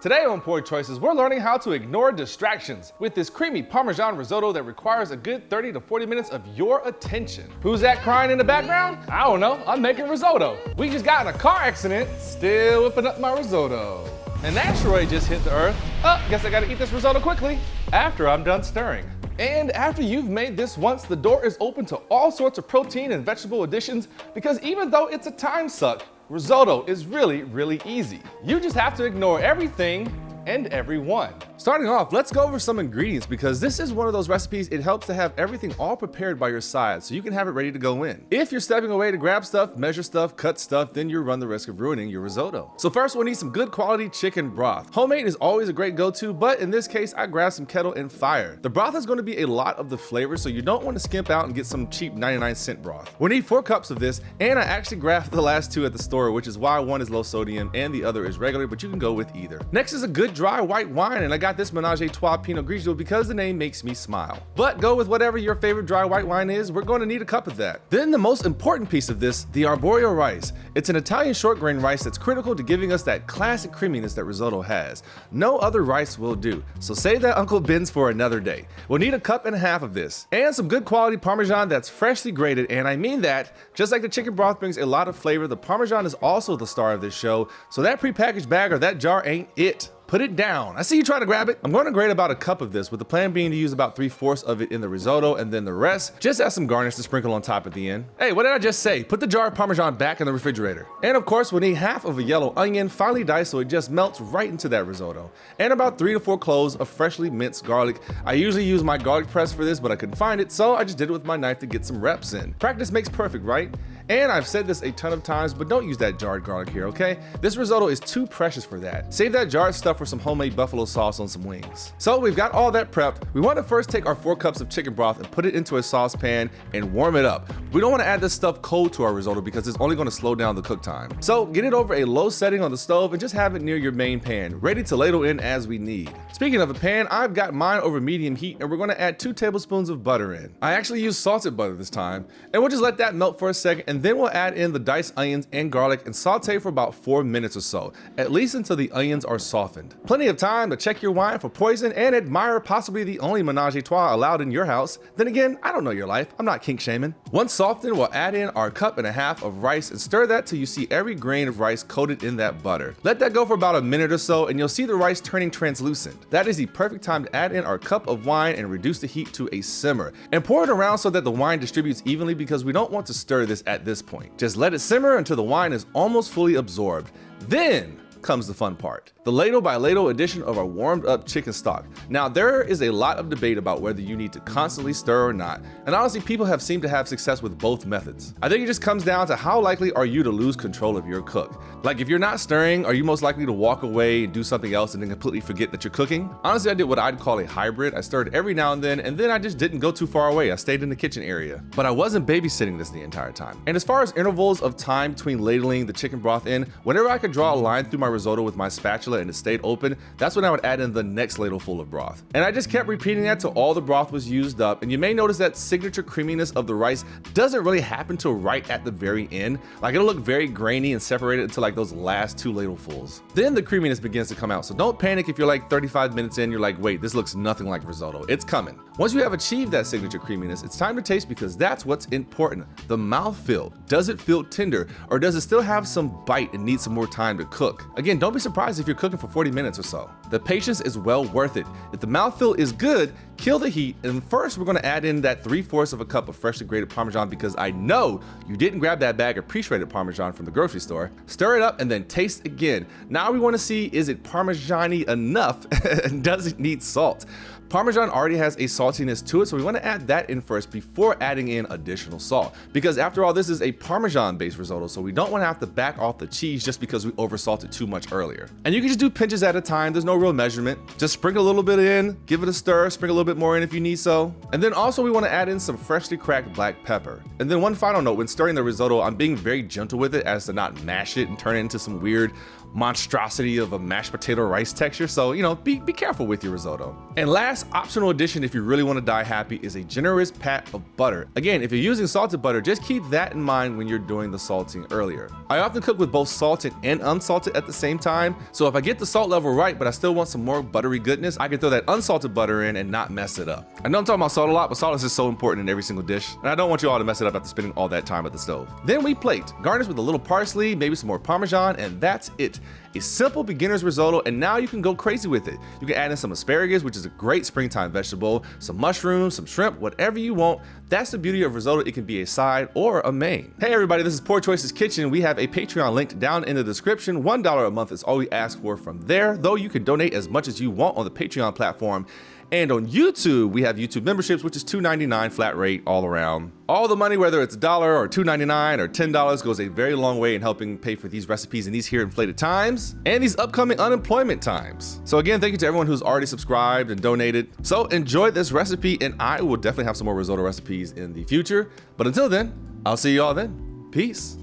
Today on Poor Choices, we're learning how to ignore distractions with this creamy Parmesan risotto that requires a good 30 to 40 minutes of your attention. Who's that crying in the background? I don't know, I'm making risotto. We just got in a car accident, still whipping up my risotto. An asteroid just hit the earth. Guess I gotta eat this risotto quickly after I'm done stirring. And after you've made this once, the door is open to all sorts of protein and vegetable additions because even though it's a time suck, risotto is really easy. You just have to ignore everything and everyone. Starting off, let's go over some ingredients because this is one of those recipes, it helps to have everything all prepared by your side so you can have it ready to go in. If you're stepping away to grab stuff, measure stuff, cut stuff, then you run the risk of ruining your risotto. So first we'll need some good quality chicken broth. Homemade is always a great go-to, but in this case, I grabbed some kettle and fire. The broth is going to be a lot of the flavor, so you don't want to skimp out and get some cheap 99-cent broth. We need 4 cups of this, and I actually grabbed the last 2 at the store, which is why one is low sodium and the other is regular, but you can go with either. Next is a good dry white wine, and I got this Menage a Trois Pinot Grigio because the name makes me smile. But go with whatever your favorite dry white wine is, we're going to need a cup of that. Then the most important piece of this, the Arborio rice. It's an Italian short grain rice that's critical to giving us that classic creaminess that risotto has. No other rice will do, so save that Uncle Ben's for another day. We'll need a cup and a half of this. And some good quality Parmesan that's freshly grated, and I mean that. Just like the chicken broth brings a lot of flavor, the Parmesan is also the star of this show, so that prepackaged bag or that jar ain't it. Put it down. I see you trying to grab it. I'm going to grate about a cup of this with the plan being to use about 3/4 of it in the risotto and then the rest just as some garnish to sprinkle on top at the end. Hey, what did I just say? Put the jar of Parmesan back in the refrigerator. And of course, we'll need half of a yellow onion finely diced so it just melts right into that risotto. And about 3 to 4 cloves of freshly minced garlic. I usually use my garlic press for this, but I couldn't find it, so I just did it with my knife to get some reps in. Practice makes perfect, right? And I've said this a ton of times, but don't use that jarred garlic here, okay? This risotto is too precious for that. Save that jarred stuff for some homemade buffalo sauce on some wings. So we've got all that prepped. We want to first take our 4 cups of chicken broth and put it into a saucepan and warm it up. We don't want to add this stuff cold to our risotto because it's only going to slow down the cook time. So get it over a low setting on the stove and just have it near your main pan, ready to ladle in as we need. Speaking of a pan, I've got mine over medium heat and we're going to add 2 tablespoons of butter in. I actually used salted butter this time, and we'll just let that melt for a second, and then we'll add in the diced onions and garlic and saute for about 4 minutes or so, at least until the onions are softened. Plenty of time to check your wine for poison and admire possibly the only menage a trois allowed in your house. Then again, I don't know your life, I'm not kink shaming. Once softened, we'll add in our 1.5 cups of rice and stir that till you see every grain of rice coated in that butter. Let that go for about a minute or so and you'll see the rice turning translucent. That is the perfect time to add in our cup of wine and reduce the heat to a simmer. And pour it around so that the wine distributes evenly because we don't want to stir this at this point. Just let it simmer until the wine is almost fully absorbed. Then comes the fun part. The ladle by ladle addition of our warmed up chicken stock. Now there is a lot of debate about whether you need to constantly stir or not, and honestly people have seemed to have success with both methods. I think it just comes down to how likely are you to lose control of your cook. Like if you're not stirring, are you most likely to walk away and do something else and then completely forget that you're cooking? Honestly, I did what I'd call a hybrid. I stirred every now and then I just didn't go too far away. I stayed in the kitchen area. But I wasn't babysitting this the entire time. And as far as intervals of time between ladling the chicken broth in, whenever I could draw a line through my risotto with my spatula and it stayed open, that's when I would add in the next ladle full of broth. And I just kept repeating that till all the broth was used up. And you may notice that signature creaminess of the rice doesn't really happen till right at the very end. Like it'll look very grainy and separated until like those last 2 ladlefuls. Then the creaminess begins to come out. So don't panic if you're like 35 minutes in, you're like, wait, this looks nothing like risotto. It's coming. Once you have achieved that signature creaminess, it's time to taste because that's what's important. The mouthfeel. Does it feel tender or does it still have some bite and need some more time to cook? Again, don't be surprised if you're cooking for 40 minutes or so. The patience is well worth it. If the mouthfeel is good, kill the heat, and first we're going to add in that 3/4 of a cup of freshly grated Parmesan because I know you didn't grab that bag of pre-shredded Parmesan from the grocery store. Stir it up and then taste again. Now we want to see, is it Parmesan-y enough and does it need salt? Parmesan already has a saltiness to it, so we want to add that in first before adding in additional salt. Because after all, this is a Parmesan-based risotto, so we don't want to have to back off the cheese just because we oversalted too much earlier. And you can just do pinches at a time, there's no real measurement. Just sprinkle a little bit in, give it a stir, sprinkle a little bit more in if you need so. And then also we want to add in some freshly cracked black pepper. And then one final note, when stirring the risotto, I'm being very gentle with it as to not mash it and turn it into some weird monstrosity of a mashed potato rice texture. So, you know, be careful with your risotto. And last optional addition, if you really want to die happy, is a generous pat of butter. Again, if you're using salted butter, just keep that in mind when you're doing the salting earlier. I often cook with both salted and unsalted at the same time. So if I get the salt level right, but I still want some more buttery goodness, I can throw that unsalted butter in and not mess it up. I know I'm talking about salt a lot, but salt is just so important in every single dish. And I don't want you all to mess it up after spending all that time at the stove. Then we plate, garnish with a little parsley, maybe some more Parmesan, and that's it. A simple beginner's risotto, and now you can go crazy with it. You can add in some asparagus, which is a great springtime vegetable, some mushrooms, some shrimp, whatever you want. That's the beauty of risotto. It can be a side or a main. Hey everybody, this is Poor Choices Kitchen. We have a Patreon linked down in the description. $1 a month is all we ask for from there, though you can donate as much as you want on the Patreon platform. And on YouTube, we have YouTube memberships, which is $2.99 flat rate all around. All the money, whether it's $1 or $2.99 or $10, goes a very long way in helping pay for these recipes in these here inflated times and these upcoming unemployment times. So again, thank you to everyone who's already subscribed and donated. So enjoy this recipe, and I will definitely have some more risotto recipes in the future. But until then, I'll see you all then. Peace.